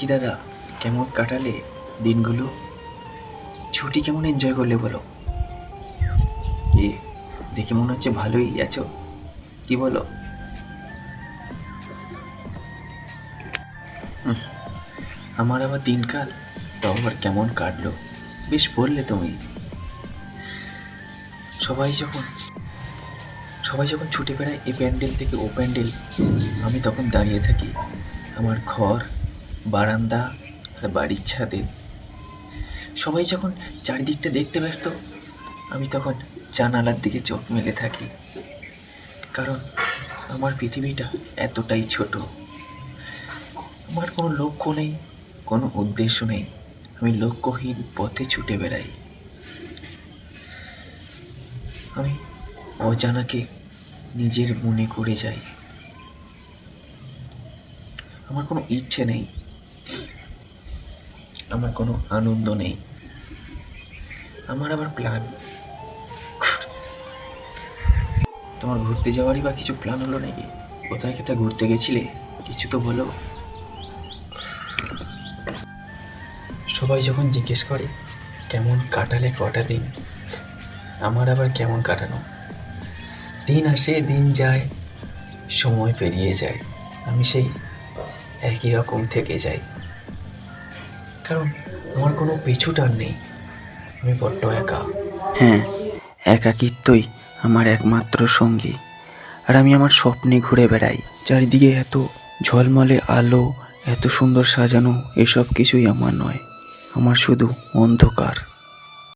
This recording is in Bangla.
কি দাদা, কেমন কাটালে দিনগুলো? ছুটি কেমন এনজয় করলে বলো? এ দেখে মনে হচ্ছে ভালোই আছো, কি বলো? হুম, আমার আবার দিনকাল তো আবার কেমন কাটলো বেশ বললে তুমি। সবাই যখন সবাই যখন ছুটে বেড়ায় এ প্যান্ডেল থেকে ও প্যান্ডেল, আমি তখন দাঁড়িয়ে থাকি আমার ঘর, বারান্দা আর বাড়ির ছাদে। সবাই যখন চারিদিকটা দেখতে ব্যস্ত, আমি তখন জানালার দিকে চোখ মেলে থাকি। কারণ আমার পৃথিবীটা এতটাই ছোট। আমার কোনো লক্ষ্য নেই, কোনো উদ্দেশ্য নেই। আমি লক্ষ্যহীন পথে ছুটে বেড়াই। আমি অজানাকে নিজের মনে করে যাই। আমার কোনো ইচ্ছে নেই, আমার কোনো আনন্দ নেই। আমার আবার প্ল্যান। তোমার ঘুরতে যাওয়ারই বা কিছু প্ল্যান হলো নাকি? কোথায় কোথায় ঘুরতে গেছিলে, কিছু তো বলো। সবাই যখন জিজ্ঞেস করে কেমন কাটালে কটা দিন, আমার আবার কেমন কাটানো, দিন আসে দিন যায়, সময় পেরিয়ে যায়, আমি সেই একই রকম থেকে যাই। কারণ আমার কোনো পিছু টান নেই, আমি বড্ড একা। হ্যাঁ, একাকিত্বই আমার একমাত্র সঙ্গী। আর আমি আমার স্বপ্নে ঘুরে বেড়াই। চারিদিকে এত ঝলমলে আলো, এত সুন্দর সাজানো, এসব কিছুই আমার নয়। আমার শুধু অন্ধকার।